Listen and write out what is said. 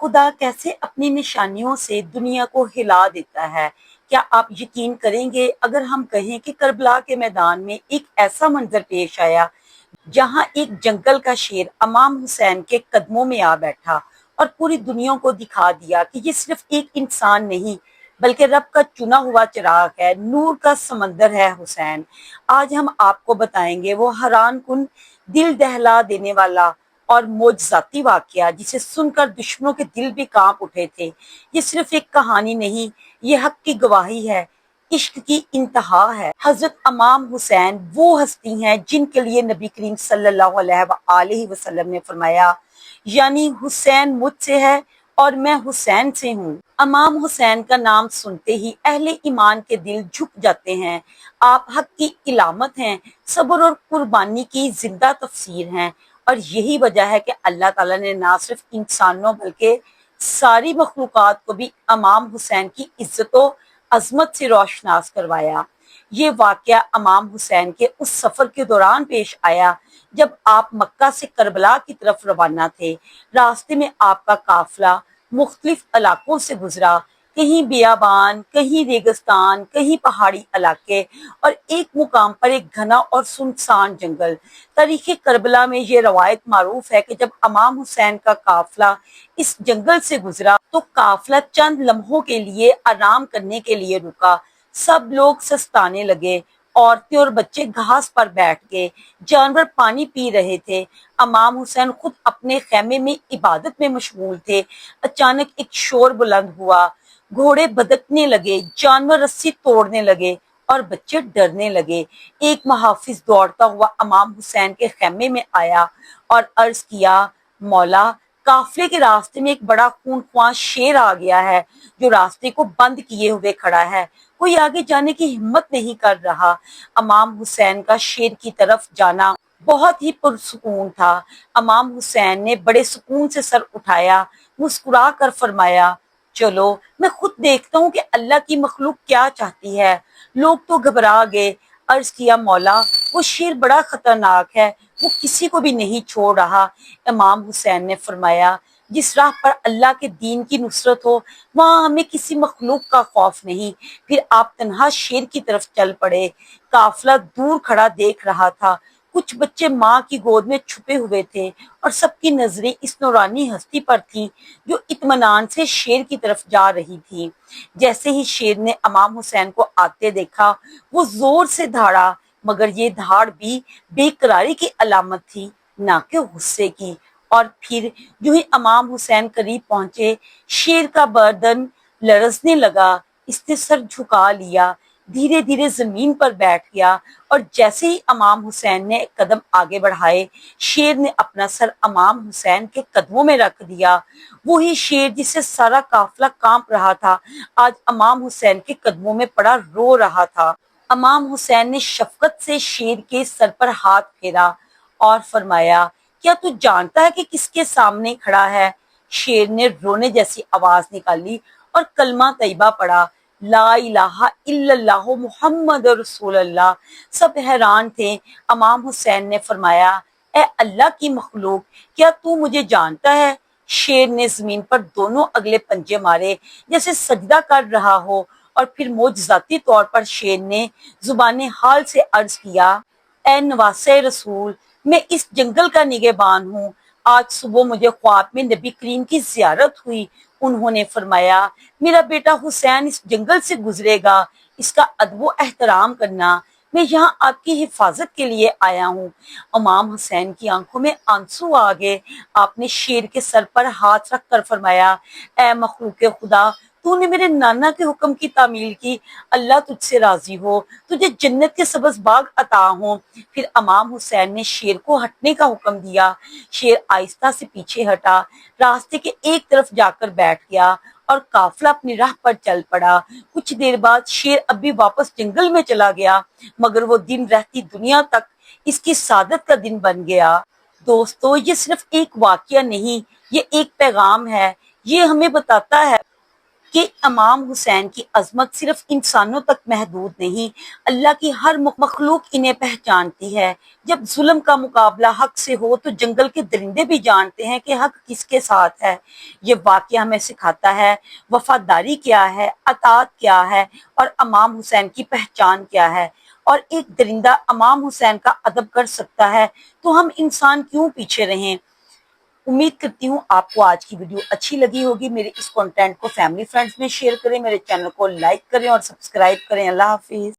خدا کیسے اپنی نشانیوں سے دنیا کو ہلا دیتا ہے۔ کیا آپ یقین کریں گے اگر ہم کہیں کہ کربلا کے میدان میں ایک ایسا منظر پیش آیا جہاں ایک جنگل کا شیر امام حسین کے قدموں میں آ بیٹھا اور پوری دنیا کو دکھا دیا کہ یہ صرف ایک انسان نہیں بلکہ رب کا چنا ہوا چراغ ہے، نور کا سمندر ہے حسین۔ آج ہم آپ کو بتائیں گے وہ حیران کن، دل دہلا دینے والا اور معجزاتی واقعہ جسے سن کر دشمنوں کے دل بھی کانپ اٹھے تھے۔ یہ صرف ایک کہانی نہیں، یہ حق کی گواہی ہے، عشق کی انتہا ہے۔ حضرت امام حسین وہ ہستی ہیں جن کے لیے نبی کریم صلی اللہ علیہ وآلہ وسلم نے فرمایا، یعنی حسین مجھ سے ہے اور میں حسین سے ہوں۔ امام حسین کا نام سنتے ہی اہل ایمان کے دل جھک جاتے ہیں۔ آپ حق کی علامت ہیں، صبر اور قربانی کی زندہ تفسیر ہیں، اور یہی وجہ ہے کہ اللہ تعالیٰ نے نہ صرف انسانوں بلکہ ساری مخلوقات کو بھی امام حسین کی عزت و عظمت سے روشناس کروایا۔ یہ واقعہ امام حسین کے اس سفر کے دوران پیش آیا جب آپ مکہ سے کربلا کی طرف روانہ تھے۔ راستے میں آپ کا قافلہ مختلف علاقوں سے گزرا، کہیں بیابان، کہیں ریگستان، کہیں پہاڑی علاقے، اور ایک مقام پر ایک گھنا اور سنسان جنگل۔ تاریخ کربلا میں یہ روایت معروف ہے کہ جب امام حسین کا قافلہ اس جنگل سے گزرا تو قافلہ چند لمحوں کے لیے آرام کرنے کے لیے رکا۔ سب لوگ سستانے لگے، عورتیں اور بچے گھاس پر بیٹھ گئے، جانور پانی پی رہے تھے۔ امام حسین خود اپنے خیمے میں عبادت میں مشغول تھے۔ اچانک ایک شور بلند ہوا، گھوڑے بدکنے لگے، جانور رسی توڑنے لگے اور بچے ڈرنے لگے۔ ایک محافظ دوڑتا ہوا امام حسین کے خیمے میں آیا اور عرض کیا، مولا، قافلے کے راستے میں ایک بڑا خونخوار شیر آ گیا ہے جو راستے کو بند کیے ہوئے کھڑا ہے، کوئی آگے جانے کی ہمت نہیں کر رہا۔ امام حسین کا شیر کی طرف جانا بہت ہی پرسکون تھا۔ امام حسین نے بڑے سکون سے سر اٹھایا، مسکرا کر فرمایا، چلو میں خود دیکھتا ہوں کہ اللہ کی مخلوق کیا چاہتی ہے۔ لوگ تو گھبرا گئے۔ عرض کیا، مولا، وہ شیر بڑا خطرناک ہے، وہ کسی کو بھی نہیں چھوڑ رہا۔ امام حسین نے فرمایا، جس راہ پر اللہ کے دین کی نصرت ہو وہاں ہمیں کسی مخلوق کا خوف نہیں۔ پھر آپ تنہا شیر کی طرف چل پڑے۔ قافلہ دور کھڑا دیکھ رہا تھا، کچھ بچے ماں کی گود میں چھپے ہوئے تھے اور سب کی نظریں اس نورانی ہستی پر تھیں جو اطمینان سے شیر کی طرف جا رہی تھی۔ جیسے ہی شیر نے امام حسین کو آتے دیکھا وہ زور سے دھاڑا، مگر یہ دھاڑ بھی بے قراری کی علامت تھی، نہ کہ غصے کی۔ اور پھر جو ہی امام حسین قریب پہنچے، شیر کا بدن لرزنے لگا، اس نے سر جھکا لیا، دھیرے دھیرے زمین پر بیٹھ گیا، اور جیسے ہی امام حسین نے قدم آگے بڑھائے، شیر نے اپنا سر امام حسین کے قدموں میں رکھ دیا۔ وہی شیر جس سے سارا قافلہ کانپ رہا تھا، آج امام حسین کے قدموں میں پڑا رو رہا تھا۔ امام حسین نے شفقت سے شیر کے سر پر ہاتھ پھیرا اور فرمایا، کیا تو جانتا ہے کہ کس کے سامنے کھڑا ہے؟ شیر نے رونے جیسی آواز نکالی اور کلمہ طیبہ پڑھا، لا الہ الا اللہ محمد رسول اللہ۔ سب حیران تھے۔ امام حسین نے فرمایا، اے اللہ کی مخلوق، کیا تو مجھے جانتا ہے؟ شیر نے زمین پر دونوں اگلے پنجے مارے جیسے سجدہ کر رہا ہو، اور پھر معجزاتی طور پر شیر نے زبان حال سے عرض کیا، اے نواسے رسول، میں اس جنگل کا نگہبان ہوں۔ آج صبح مجھے خواب میں نبی کریم کی زیارت ہوئی، انہوں نے فرمایا، میرا بیٹا حسین اس جنگل سے گزرے گا، اس کا ادب و احترام کرنا، میں یہاں آپ کی حفاظت کے لیے آیا ہوں۔ امام حسین کی آنکھوں میں آنسو آ گئے۔ آپ نے شیر کے سر پر ہاتھ رکھ کر فرمایا، اے مخلوق خدا، تو نے میرے نانا کے حکم کی تعمیل کی، اللہ تجھ سے راضی ہو، تجھے جنت کے سبز باغ عطا ہوں۔ پھر امام حسین نے شیر کو ہٹنے کا حکم دیا۔ شیر آہستہ سے پیچھے ہٹا، راستے کے ایک طرف جا کر بیٹھ گیا اور قافلہ اپنی راہ پر چل پڑا۔ کچھ دیر بعد شیر اب بھی واپس جنگل میں چلا گیا، مگر وہ دن رہتی دنیا تک اس کی سعادت کا دن بن گیا۔ دوستو، یہ صرف ایک واقعہ نہیں، یہ ایک پیغام ہے۔ یہ ہمیں بتاتا ہے کہ امام حسین کی عظمت صرف انسانوں تک محدود نہیں، اللہ کی ہر مخلوق انہیں پہچانتی ہے۔ جب ظلم کا مقابلہ حق سے ہو تو جنگل کے درندے بھی جانتے ہیں کہ حق کس کے ساتھ ہے۔ یہ واقعہ ہمیں سکھاتا ہے وفاداری کیا ہے، اطاعت کیا ہے، اور امام حسین کی پہچان کیا ہے۔ اور ایک درندہ امام حسین کا ادب کر سکتا ہے تو ہم انسان کیوں پیچھے رہیں۔ امید کرتی ہوں آپ کو آج کی ویڈیو اچھی لگی ہوگی۔ میرے اس کنٹینٹ کو فیملی فرینڈز میں شیئر کریں، میرے چینل کو لائک کریں اور سبسکرائب کریں۔ اللہ حافظ۔